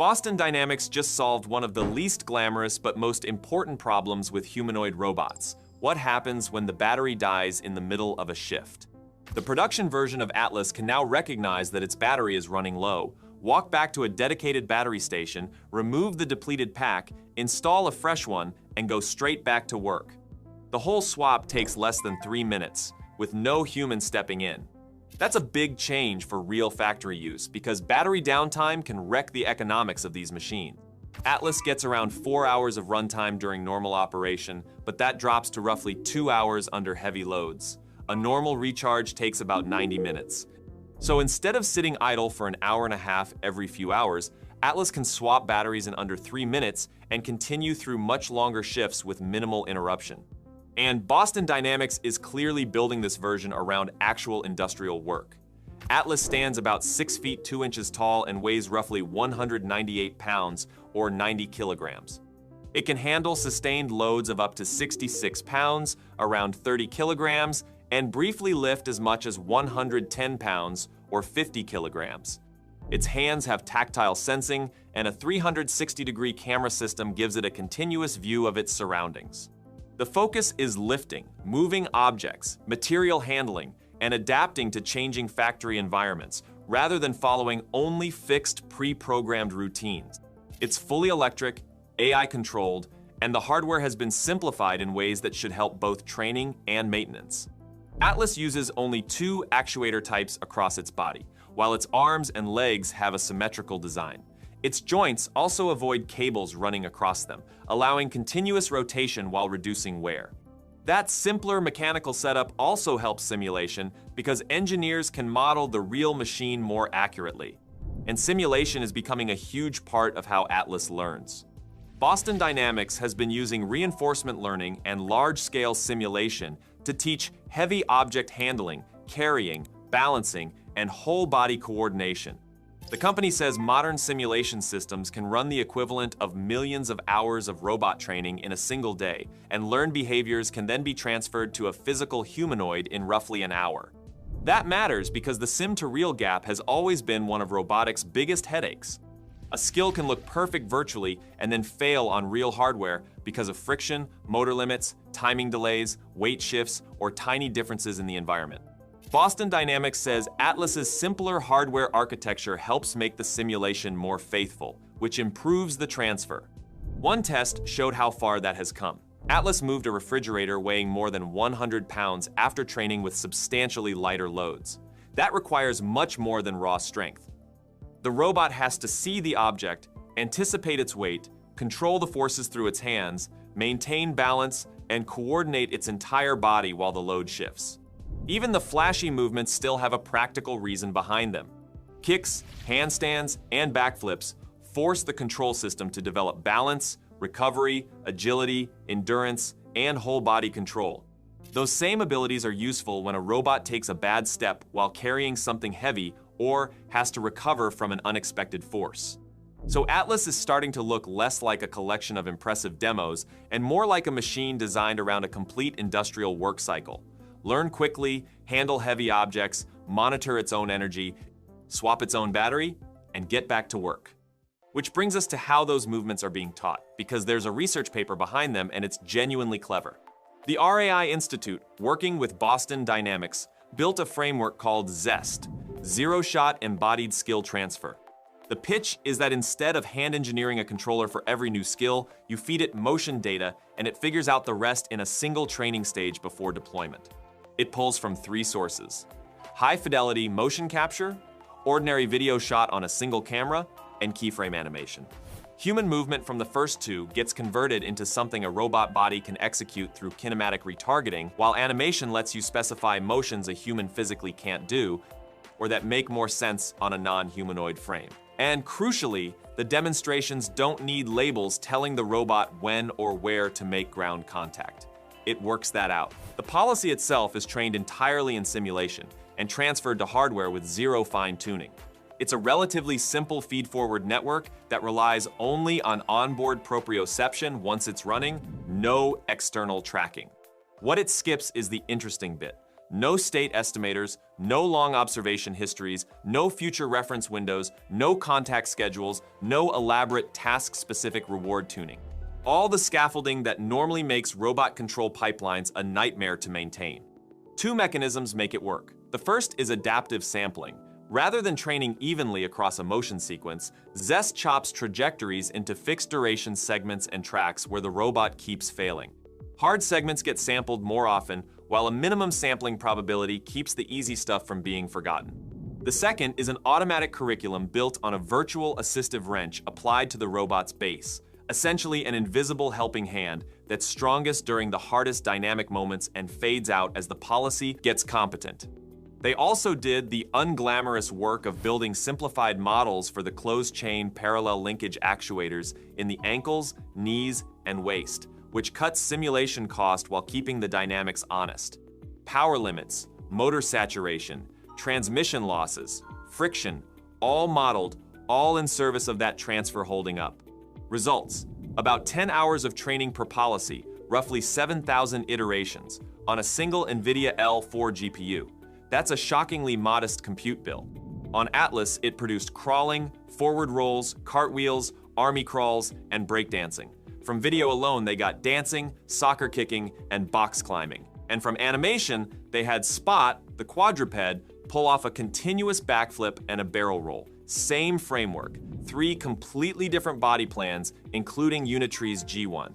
Boston Dynamics just solved one of the least glamorous but most important problems with humanoid robots. What happens when the battery dies in the middle of a shift? The production version of Atlas can now recognize that its battery is running low, walk back to a dedicated battery station, remove the depleted pack, install a fresh one, and go straight back to work. The whole swap takes less than 3 minutes, with no human stepping in. That's a big change for real factory use because battery downtime can wreck the economics of these machines. Atlas gets around 4 hours of runtime during normal operation, but that drops to roughly 2 hours under heavy loads. A normal recharge takes about 90 minutes. So instead of sitting idle for an hour and a half every few hours, Atlas can swap batteries in under 3 minutes and continue through much longer shifts with minimal interruption. And Boston Dynamics is clearly building this version around actual industrial work. Atlas stands about 6 feet 2 inches tall and weighs roughly 198 pounds or 90 kilograms. It can handle sustained loads of up to 66 pounds, around 30 kilograms, and briefly lift as much as 110 pounds or 50 kilograms. Its hands have tactile sensing, and a 360-degree camera system gives it a continuous view of its surroundings. The focus is lifting, moving objects, material handling, and adapting to changing factory environments, rather than following only fixed, pre-programmed routines. It's fully electric, AI-controlled, and the hardware has been simplified in ways that should help both training and maintenance. Atlas uses only 2 actuator types across its body, while its arms and legs have a symmetrical design. Its joints also avoid cables running across them, allowing continuous rotation while reducing wear. That simpler mechanical setup also helps simulation because engineers can model the real machine more accurately. And simulation is becoming a huge part of how Atlas learns. Boston Dynamics has been using reinforcement learning and large-scale simulation to teach heavy object handling, carrying, balancing, and whole-body coordination. The company says modern simulation systems can run the equivalent of millions of hours of robot training in a single day, and learned behaviors can then be transferred to a physical humanoid in roughly an hour. That matters because the sim-to-real gap has always been one of robotics' biggest headaches. A skill can look perfect virtually and then fail on real hardware because of friction, motor limits, timing delays, weight shifts, or tiny differences in the environment. Boston Dynamics says Atlas's simpler hardware architecture helps make the simulation more faithful, which improves the transfer. One test showed how far that has come. Atlas moved a refrigerator weighing more than 100 pounds after training with substantially lighter loads. That requires much more than raw strength. The robot has to see the object, anticipate its weight, control the forces through its hands, maintain balance, and coordinate its entire body while the load shifts. Even the flashy movements still have a practical reason behind them. Kicks, handstands, and backflips force the control system to develop balance, recovery, agility, endurance, and whole body control. Those same abilities are useful when a robot takes a bad step while carrying something heavy or has to recover from an unexpected force. So Atlas is starting to look less like a collection of impressive demos and more like a machine designed around a complete industrial work cycle. Learn quickly, handle heavy objects, monitor its own energy, swap its own battery, and get back to work. Which brings us to how those movements are being taught, because there's a research paper behind them and it's genuinely clever. The RAI Institute, working with Boston Dynamics, built a framework called ZEST, Zero-Shot Embodied Skill Transfer. The pitch is that instead of hand engineering a controller for every new skill, you feed it motion data and it figures out the rest in a single training stage before deployment. It pulls from 3 sources: high-fidelity motion capture, ordinary video shot on a single camera, and keyframe animation. Human movement from the first 2 gets converted into something a robot body can execute through kinematic retargeting, while animation lets you specify motions a human physically can't do, or that make more sense on a non-humanoid frame. And crucially, the demonstrations don't need labels telling the robot when or where to make ground contact. It works that out. The policy itself is trained entirely in simulation and transferred to hardware with 0 fine-tuning. It's a relatively simple feed-forward network that relies only on onboard proprioception once it's running, no external tracking. What it skips is the interesting bit. No state estimators, no long observation histories, no future reference windows, no contact schedules, no elaborate task-specific reward tuning. All the scaffolding that normally makes robot control pipelines a nightmare to maintain. Two mechanisms make it work. The first is adaptive sampling. Rather than training evenly across a motion sequence, Zest chops trajectories into fixed-duration segments and tracks where the robot keeps failing. Hard segments get sampled more often, while a minimum sampling probability keeps the easy stuff from being forgotten. The second is an automatic curriculum built on a virtual assistive wrench applied to the robot's base, essentially an invisible helping hand that's strongest during the hardest dynamic moments and fades out as the policy gets competent. They also did the unglamorous work of building simplified models for the closed-chain parallel linkage actuators in the ankles, knees, and waist, which cuts simulation cost while keeping the dynamics honest. Power limits, motor saturation, transmission losses, friction, all modeled, all in service of that transfer holding up. Results: about 10 hours of training per policy, roughly 7,000 iterations, on a single NVIDIA L4 GPU. That's a shockingly modest compute bill. On Atlas, it produced crawling, forward rolls, cartwheels, army crawls, and breakdancing. From video alone, they got dancing, soccer kicking, and box climbing. And from animation, they had Spot, the quadruped, pull off a continuous backflip and a barrel roll. Same framework, 3 completely different body plans, including Unitree's G1.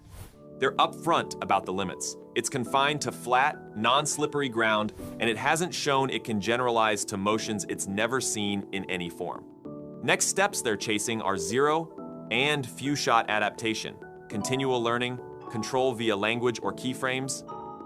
They're upfront about the limits. It's confined to flat, non-slippery ground, and it hasn't shown it can generalize to motions it's never seen in any form. Next steps they're chasing are zero and few-shot adaptation, continual learning, control via language or keyframes,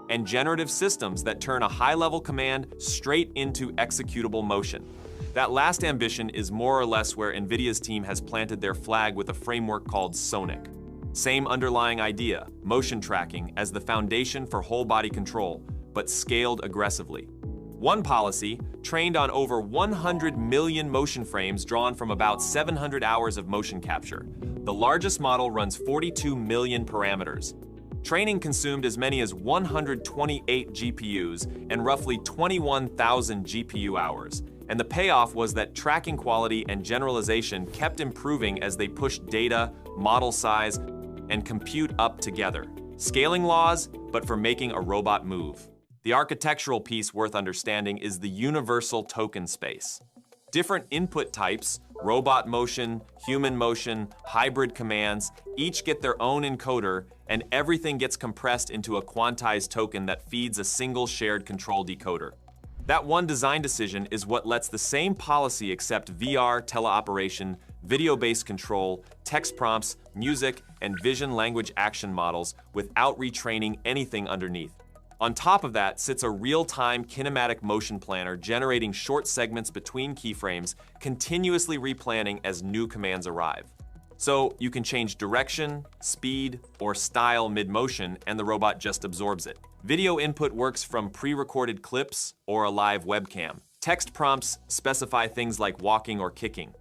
and generative systems that turn a high-level command straight into executable motion. That last ambition is more or less where NVIDIA's team has planted their flag with a framework called Sonic. Same underlying idea, motion tracking as the foundation for whole body control, but scaled aggressively. One policy, trained on over 100 million motion frames drawn from about 700 hours of motion capture. The largest model runs 42 million parameters. Training consumed as many as 128 GPUs and roughly 21,000 GPU hours. And the payoff was that tracking quality and generalization kept improving as they pushed data, model size, and compute up together. Scaling laws, but for making a robot move. The architectural piece worth understanding is the universal token space. Different input types, robot motion, human motion, hybrid commands, each get their own encoder, and everything gets compressed into a quantized token that feeds a single shared control decoder. That one design decision is what lets the same policy accept VR, teleoperation, video-based control, text prompts, music, and vision language action models without retraining anything underneath. On top of that sits a real-time kinematic motion planner generating short segments between keyframes, continuously replanning as new commands arrive. So you can change direction, speed, or style mid-motion and the robot just absorbs it. Video input works from pre-recorded clips or a live webcam. Text prompts specify things like walking or kicking.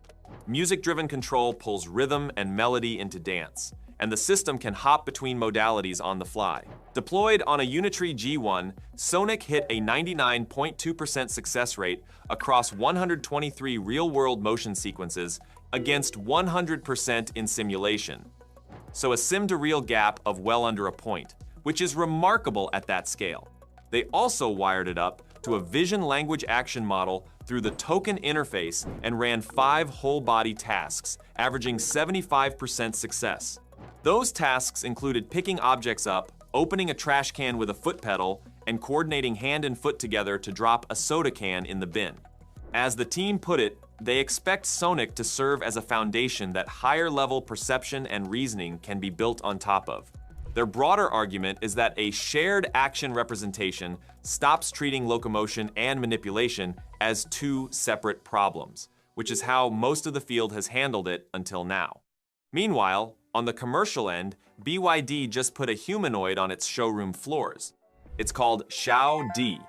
Music-driven control pulls rhythm and melody into dance, and the system can hop between modalities on the fly. Deployed on a Unitree G1, Sonic hit a 99.2% success rate across 123 real-world motion sequences against 100% in simulation. So a sim-to-real gap of well under a point, which is remarkable at that scale. They also wired it up to a vision language action model through the token interface and ran 5 whole-body tasks, averaging 75% success. Those tasks included picking objects up, opening a trash can with a foot pedal, and coordinating hand and foot together to drop a soda can in the bin. As the team put it, they expect Sonic to serve as a foundation that higher-level perception and reasoning can be built on top of. Their broader argument is that a shared action representation stops treating locomotion and manipulation as 2 separate problems, which is how most of the field has handled it until now. Meanwhile, on the commercial end, BYD just put a humanoid on its showroom floors. It's called G.O.T.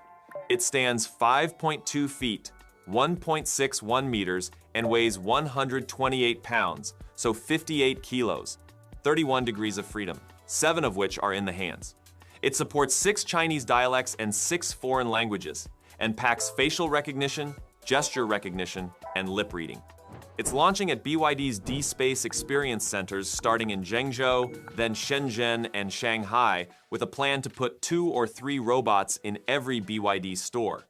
It stands 5.2 feet, 1.61 meters, and weighs 128 pounds, so 58 kilos, 31 degrees of freedom, 7 of which are in the hands. It supports 6 Chinese dialects and 6 foreign languages, and packs facial recognition, gesture recognition, and lip reading. It's launching at BYD's D-Space Experience Centers starting in Zhengzhou, then Shenzhen and Shanghai, with a plan to put 2 or 3 robots in every BYD store.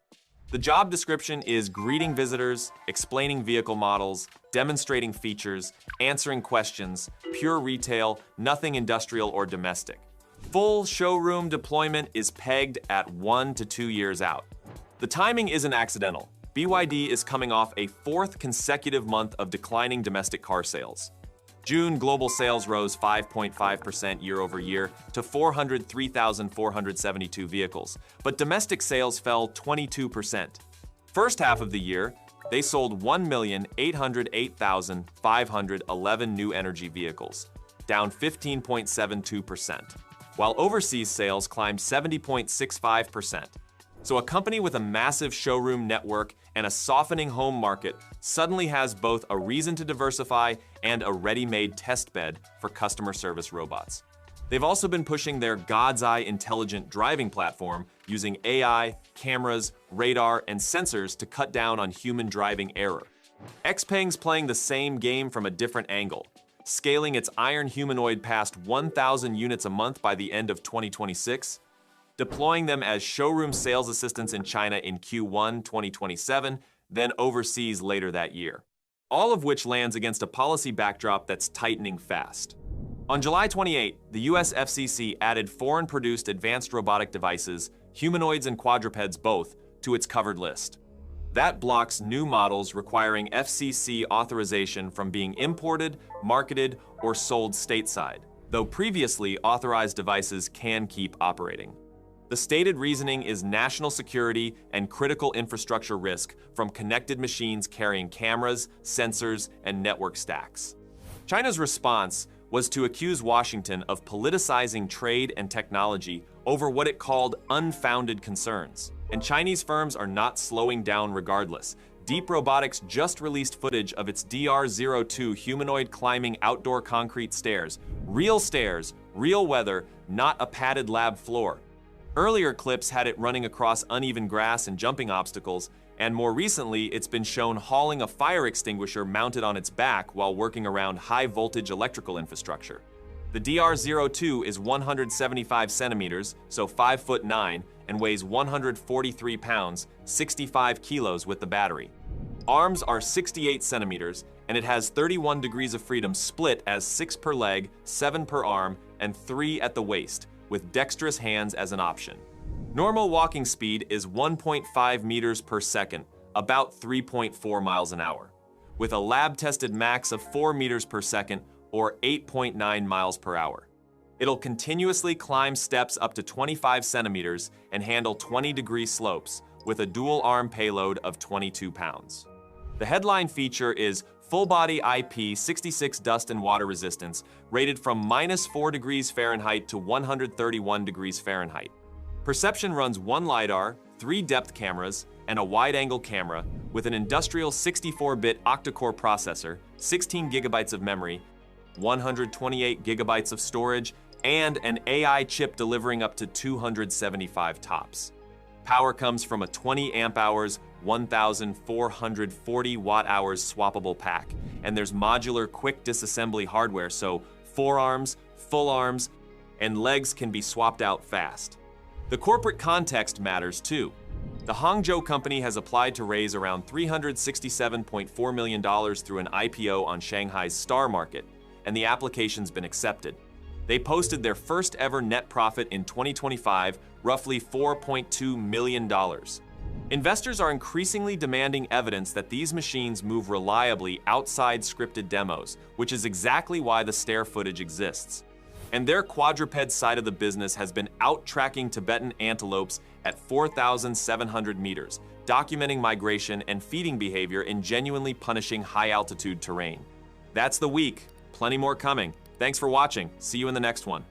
The job description is greeting visitors, explaining vehicle models, demonstrating features, answering questions, pure retail, nothing industrial or domestic. Full showroom deployment is pegged at 1 to 2 years out. The timing isn't accidental. BYD is coming off a 4th consecutive month of declining domestic car sales. June global sales rose 5.5% year-over-year to 403,472 vehicles, but domestic sales fell 22%. First half of the year, they sold 1,808,511 new energy vehicles, down 15.72%, while overseas sales climbed 70.65%. So a company with a massive showroom network and a softening home market suddenly has both a reason to diversify and a ready-made test bed for customer service robots. They've also been pushing their God's Eye intelligent driving platform using AI, cameras, radar, and sensors to cut down on human driving error. XPeng's playing the same game from a different angle, scaling its iron humanoid past 1,000 units a month by the end of 2026, deploying them as showroom sales assistants in China in Q1 2027, then overseas later that year. All of which lands against a policy backdrop that's tightening fast. On July 28, the US FCC added foreign-produced advanced robotic devices, humanoids and quadrupeds both, to its covered list. That blocks new models requiring FCC authorization from being imported, marketed, or sold stateside, though previously authorized devices can keep operating. The stated reasoning is national security and critical infrastructure risk from connected machines carrying cameras, sensors, and network stacks. China's response was to accuse Washington of politicizing trade and technology over what it called unfounded concerns. And Chinese firms are not slowing down regardless. Deep Robotics just released footage of its DR02 humanoid climbing outdoor concrete stairs, real weather, not a padded lab floor. Earlier clips had it running across uneven grass and jumping obstacles, and more recently it's been shown hauling a fire extinguisher mounted on its back while working around high-voltage electrical infrastructure. The DR02 is 175 centimeters, so 5'9", and weighs 143 pounds, 65 kilos with the battery. Arms are 68 centimeters, and it has 31 degrees of freedom split as 6 per leg, 7 per arm, and 3 at the waist, with dexterous hands as an option. Normal walking speed is 1.5 meters per second, about 3.4 miles an hour, with a lab-tested max of 4 meters per second, or 8.9 miles per hour. It'll continuously climb steps up to 25 centimeters and handle 20-degree slopes, with a dual-arm payload of 22 pounds. The headline feature is full-body IP66 dust and water resistance, rated from -4 degrees Fahrenheit to 131 degrees Fahrenheit. Perception runs 1 LiDAR, 3 depth cameras, and a wide-angle camera with an industrial 64-bit octa-core processor, 16 gigabytes of memory, 128 gigabytes of storage, and an AI chip delivering up to 275 tops. Power comes from a 20 amp hours, 1,440 watt-hours swappable pack, and there's modular quick disassembly hardware, so forearms, full arms, and legs can be swapped out fast. The corporate context matters too. The Hangzhou company has applied to raise around $367.4 million through an IPO on Shanghai's Star Market, and the application's been accepted. They posted their first ever net profit in 2025, roughly $4.2 million. Investors are increasingly demanding evidence that these machines move reliably outside scripted demos, which is exactly why the stare footage exists. And their quadruped side of the business has been out-tracking Tibetan antelopes at 4,700 meters, documenting migration and feeding behavior in genuinely punishing high-altitude terrain. That's the week. Plenty more coming. Thanks for watching. See you in the next one.